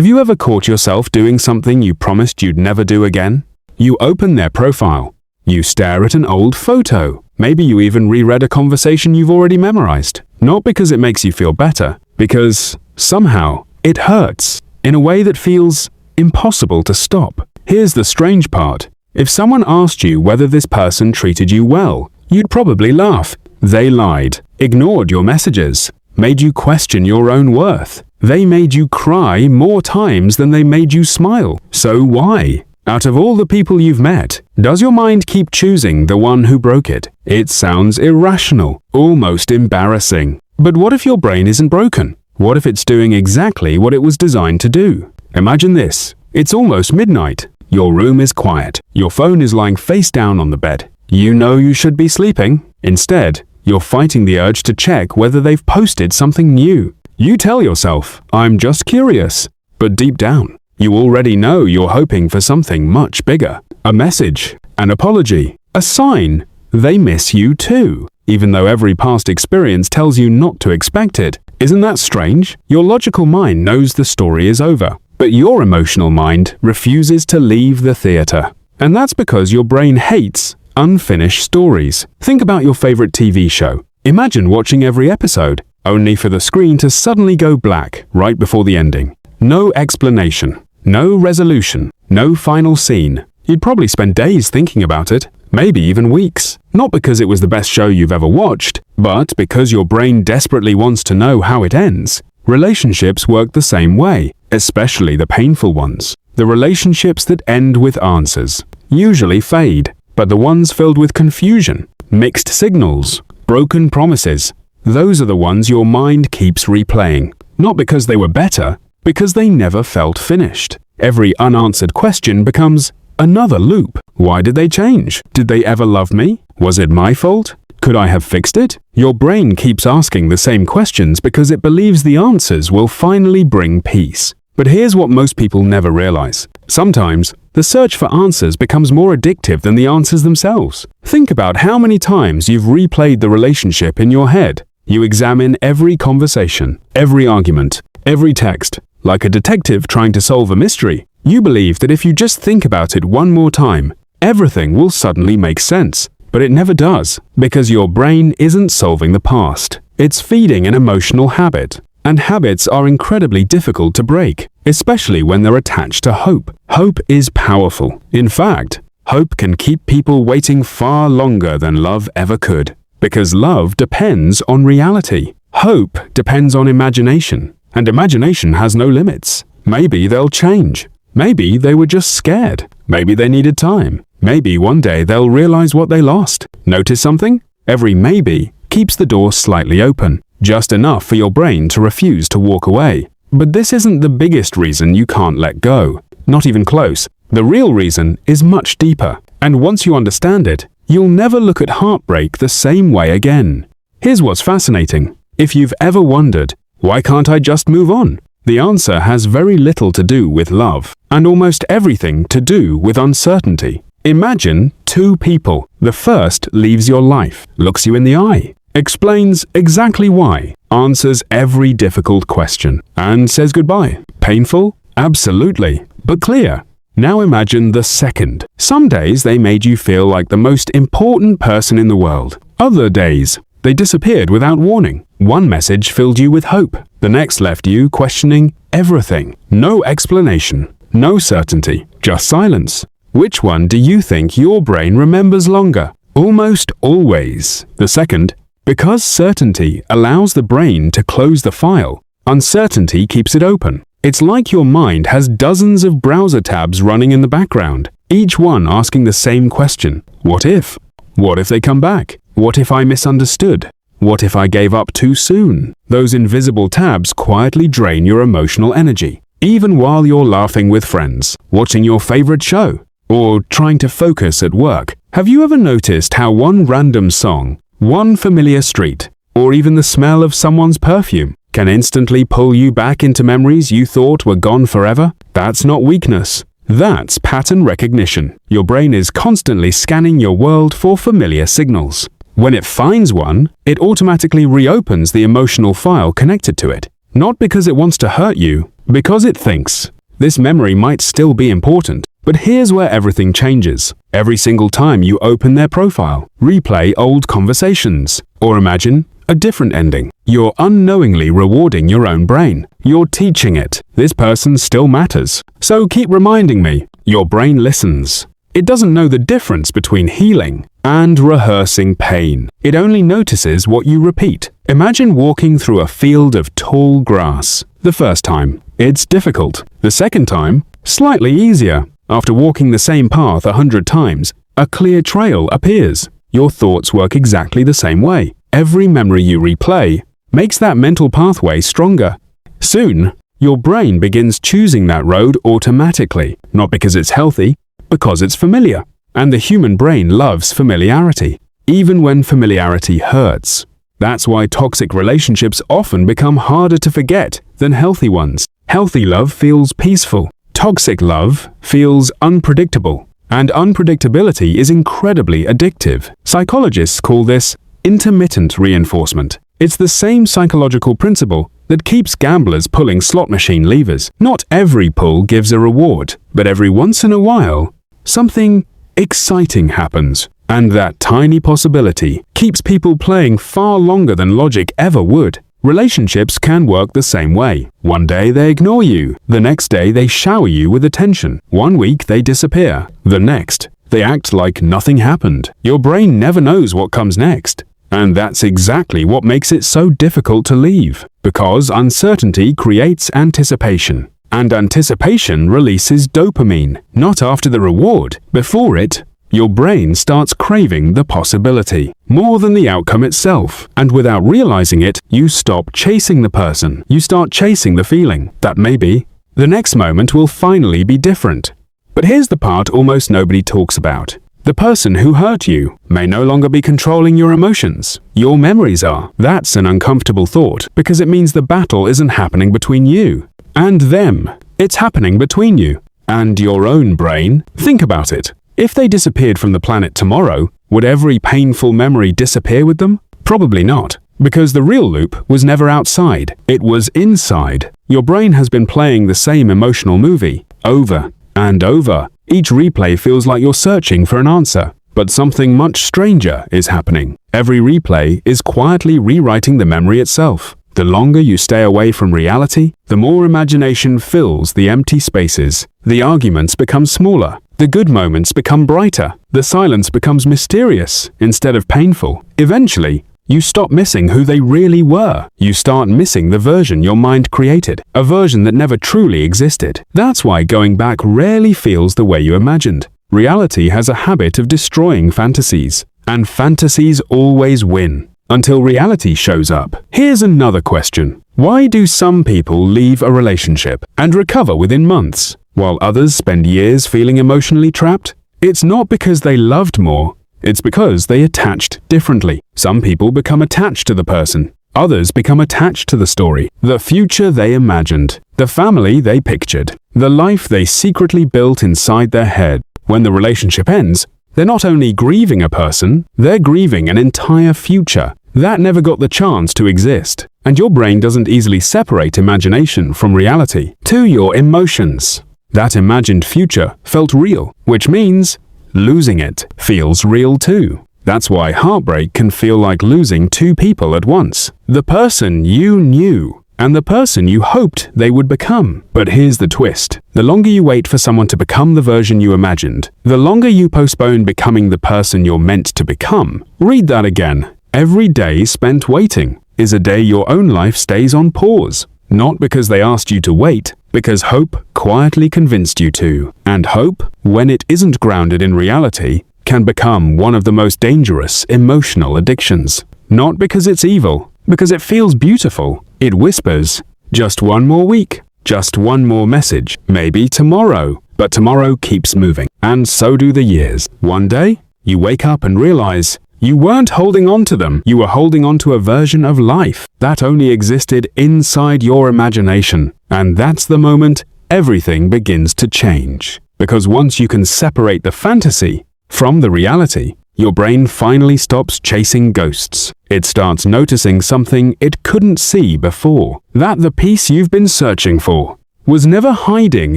Have you ever caught yourself doing something you promised you'd never do again? You open their profile. You stare at an old photo. Maybe you even reread a conversation you've already memorized. Not because it makes you feel better, because somehow it hurts in a way that feels impossible to stop. Here's the strange part. If someone asked you whether this person treated you well, you'd probably laugh. They lied, ignored your messages, made you question your own worth. They made you cry more times than they made you smile. So why? Out of all the people you've met, does your mind keep choosing the one who broke it? It sounds irrational, almost embarrassing. But what if your brain isn't broken? What if it's doing exactly what it was designed to do? Imagine this. It's almost midnight. Your room is quiet. Your phone is lying face down on the bed. You know you should be sleeping. Instead, you're fighting the urge to check whether they've posted something new. You tell yourself, I'm just curious. But deep down, you already know you're hoping for something much bigger. A message, an apology, a sign they miss you too, even though every past experience tells you not to expect it. Isn't that strange? Your logical mind knows the story is over, but your emotional mind refuses to leave the theater. And that's because your brain hates unfinished stories. Think about your favorite TV show. Imagine watching every episode, only for the screen to suddenly go black right before the ending. No explanation, no resolution, no final scene. You'd probably spend days thinking about it, maybe even weeks. Not because it was the best show you've ever watched, but because your brain desperately wants to know how it ends. Relationships work the same way, especially the painful ones. The relationships that end with answers usually fade, but the ones filled with confusion, mixed signals, broken promises, those are the ones your mind keeps replaying. Not because they were better, because they never felt finished. Every unanswered question becomes another loop. Why did they change? Did they ever love me? Was it my fault? Could I have fixed it? Your brain keeps asking the same questions because it believes the answers will finally bring peace. But here's what most people never realize. Sometimes, the search for answers becomes more addictive than the answers themselves. Think about how many times you've replayed the relationship in your head. You examine every conversation, every argument, every text. Like a detective trying to solve a mystery, you believe that if you just think about it one more time, everything will suddenly make sense. But it never does, because your brain isn't solving the past. It's feeding an emotional habit. And habits are incredibly difficult to break, especially when they're attached to hope. Hope is powerful. In fact, hope can keep people waiting far longer than love ever could. Because love depends on reality. Hope depends on imagination. And imagination has no limits. Maybe they'll change. Maybe they were just scared. Maybe they needed time. Maybe one day they'll realize what they lost. Notice something? Every maybe keeps the door slightly open. Just enough for your brain to refuse to walk away. But this isn't the biggest reason you can't let go. Not even close. The real reason is much deeper. And once you understand it, you'll never look at heartbreak the same way again. Here's what's fascinating. If you've ever wondered, why can't I just move on? The answer has very little to do with love, and almost everything to do with uncertainty. Imagine two people. The first leaves your life, looks you in the eye, explains exactly why, answers every difficult question, and says goodbye. Painful? Absolutely, but clear. Now imagine the second. Some days they made you feel like the most important person in the world. Other days, they disappeared without warning. One message filled you with hope. The next left you questioning everything. No explanation, no certainty, just silence. Which one do you think your brain remembers longer? Almost always the second. Because certainty allows the brain to close the file, uncertainty keeps it open. It's like your mind has dozens of browser tabs running in the background, each one asking the same question. What if? What if they come back? What if I misunderstood? What if I gave up too soon? Those invisible tabs quietly drain your emotional energy, even while you're laughing with friends, watching your favorite show, or trying to focus at work. Have you ever noticed how one random song, one familiar street, or even the smell of someone's perfume can instantly pull you back into memories you thought were gone forever? That's not weakness. That's pattern recognition. Your brain is constantly scanning your world for familiar signals. When it finds one, it automatically reopens the emotional file connected to it. Not because it wants to hurt you, because it thinks. This memory might still be important, but here's where everything changes. Every single time you open their profile, replay old conversations, or imagine a different ending, you're unknowingly rewarding your own brain. You're teaching it, this person still matters. So keep reminding me. Your brain listens. It doesn't know the difference between healing and rehearsing pain. It only notices what you repeat. Imagine walking through a field of tall grass. The first time, it's difficult. The second time, slightly easier. After walking the same path 100 times, a clear trail appears. Your thoughts work exactly the same way. Every memory you replay makes that mental pathway stronger. Soon, your brain begins choosing that road automatically, not because it's healthy, because it's familiar. And the human brain loves familiarity, even when familiarity hurts. That's why toxic relationships often become harder to forget than healthy ones. Healthy love feels peaceful. Toxic love feels unpredictable. And unpredictability is incredibly addictive. Psychologists call this intermittent reinforcement. It's the same psychological principle that keeps gamblers pulling slot machine levers. Not every pull gives a reward, but every once in a while, something exciting happens. And that tiny possibility keeps people playing far longer than logic ever would. Relationships can work the same way. One day they ignore you. The next day they shower you with attention. One week they disappear. The next, they act like nothing happened. Your brain never knows what comes next. And that's exactly what makes it so difficult to leave. Because uncertainty creates anticipation. And anticipation releases dopamine. Not after the reward. Before it, your brain starts craving the possibility, more than the outcome itself. And without realizing it, you stop chasing the person. You start chasing the feeling that maybe the next moment will finally be different. But here's the part almost nobody talks about. The person who hurt you may no longer be controlling your emotions. Your memories are. That's an uncomfortable thought, because it means the battle isn't happening between you and them. It's happening between you and your own brain. Think about it. If they disappeared from the planet tomorrow, would every painful memory disappear with them? Probably not, because the real loop was never outside. It was inside. Your brain has been playing the same emotional movie over and over. Each replay feels like you're searching for an answer, but something much stranger is happening. Every replay is quietly rewriting the memory itself. The longer you stay away from reality, the more imagination fills the empty spaces. The arguments become smaller. The good moments become brighter. The silence becomes mysterious instead of painful. Eventually, you stop missing who they really were. You start missing the version your mind created, a version that never truly existed. That's why going back rarely feels the way you imagined. Reality has a habit of destroying fantasies, and fantasies always win, until reality shows up. Here's another question. Why do some people leave a relationship and recover within months, while others spend years feeling emotionally trapped? It's not because they loved more. It's because they attached differently. Some people become attached to the person. Others become attached to the story, the future they imagined, the family they pictured, the life they secretly built inside their head. When the relationship ends, they're not only grieving a person, they're grieving an entire future that never got the chance to exist. And your brain doesn't easily separate imagination from reality. To your emotions, that imagined future felt real, which means losing it feels real too. That's why heartbreak can feel like losing two people at once. The person you knew and the person you hoped they would become. But here's the twist. The longer you wait for someone to become the version you imagined, the longer you postpone becoming the person you're meant to become. Read that again. Every day spent waiting is a day your own life stays on pause. Not because they asked you to wait, because hope quietly convinced you to. And hope, when it isn't grounded in reality, can become one of the most dangerous emotional addictions. Not because it's evil, because it feels beautiful. It whispers, just one more week, just one more message, maybe tomorrow. But tomorrow keeps moving, and so do the years. One day, you wake up and realize you weren't holding on to them. You were holding on to a version of life that only existed inside your imagination. And that's the moment everything begins to change. Because once you can separate the fantasy from the reality, your brain finally stops chasing ghosts. It starts noticing something it couldn't see before. That the peace you've been searching for was never hiding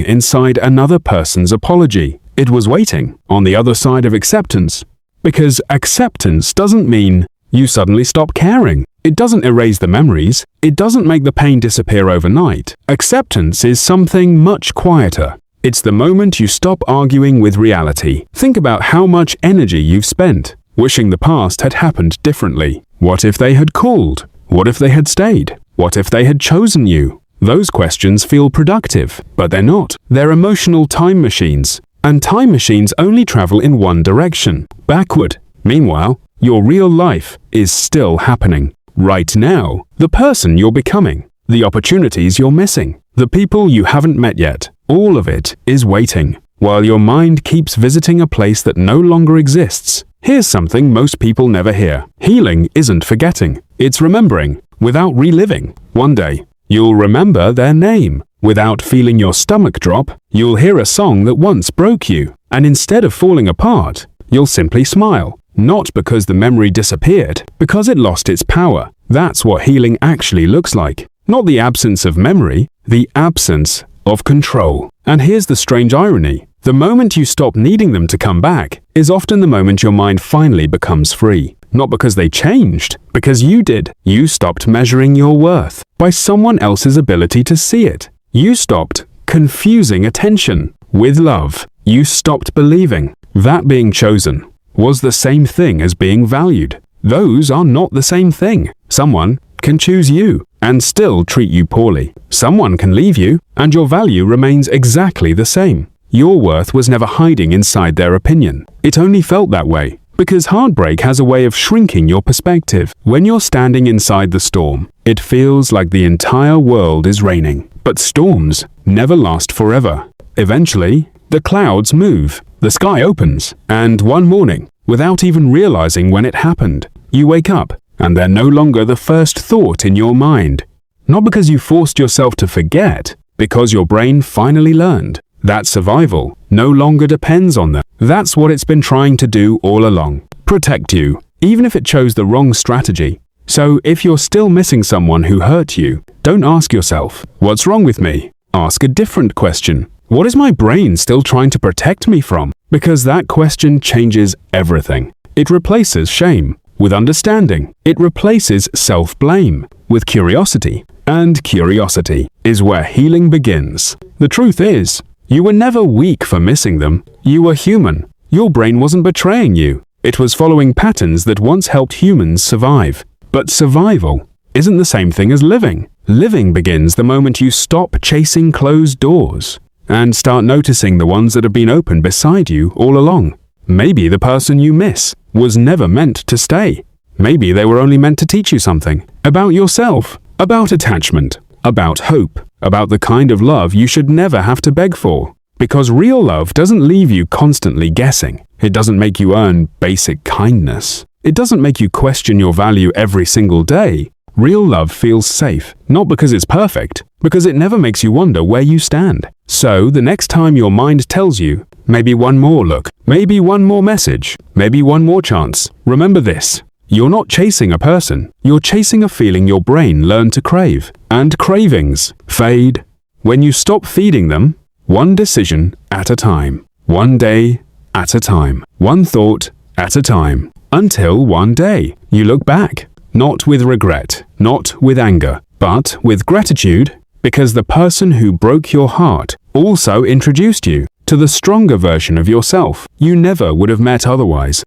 inside another person's apology. It was waiting on the other side of acceptance. Because acceptance doesn't mean you suddenly stop caring. It doesn't erase the memories. It doesn't make the pain disappear overnight. Acceptance is something much quieter. It's the moment you stop arguing with reality. Think about how much energy you've spent wishing the past had happened differently. What if they had called? What if they had stayed? What if they had chosen you? Those questions feel productive, but they're not. They're emotional time machines. And time machines only travel in one direction, backward. Meanwhile, your real life is still happening. Right now, the person you're becoming, the opportunities you're missing, the people you haven't met yet, all of it is waiting, while your mind keeps visiting a place that no longer exists. Here's something most people never hear. Healing isn't forgetting, it's remembering, without reliving. One day, you'll remember their name. Without feeling your stomach drop, you'll hear a song that once broke you, and instead of falling apart, you'll simply smile. Not because the memory disappeared, because it lost its power. That's what healing actually looks like. Not the absence of memory, the absence of control. And here's the strange irony. The moment you stop needing them to come back is often the moment your mind finally becomes free. Not because they changed, because you did. You stopped measuring your worth by someone else's ability to see it. You stopped confusing attention with love. You stopped believing that being chosen was the same thing as being valued. Those are not the same thing. Someone can choose you and still treat you poorly. Someone can leave you and your value remains exactly the same. Your worth was never hiding inside their opinion. It only felt that way because heartbreak has a way of shrinking your perspective. When you're standing inside the storm, it feels like the entire world is raining. But storms never last forever. Eventually, the clouds move, the sky opens, and one morning, without even realizing when it happened, you wake up, and they're no longer the first thought in your mind. Not because you forced yourself to forget, because your brain finally learned that survival no longer depends on them. That's what it's been trying to do all along. Protect you, even if it chose the wrong strategy. So if you're still missing someone who hurt you, don't ask yourself, what's wrong with me? Ask a different question. What is my brain still trying to protect me from? Because that question changes everything. It replaces shame with understanding. It replaces self-blame with curiosity. And curiosity is where healing begins. The truth is, you were never weak for missing them. You were human. Your brain wasn't betraying you. It was following patterns that once helped humans survive. But survival isn't the same thing as living. Living begins the moment you stop chasing closed doors and start noticing the ones that have been open beside you all along. Maybe the person you miss was never meant to stay. Maybe they were only meant to teach you something about yourself, about attachment, about hope, about the kind of love you should never have to beg for. Because real love doesn't leave you constantly guessing. It doesn't make you earn basic kindness. It doesn't make you question your value every single day. Real love feels safe, not because it's perfect, because it never makes you wonder where you stand. So the next time your mind tells you, maybe one more look, maybe one more message, maybe one more chance, remember this. You're not chasing a person, you're chasing a feeling your brain learned to crave. And cravings fade when you stop feeding them, one decision at a time, one day at a time, one thought at a time, until one day you look back. Not with regret, not with anger, but with gratitude, because the person who broke your heart also introduced you to the stronger version of yourself you never would have met otherwise.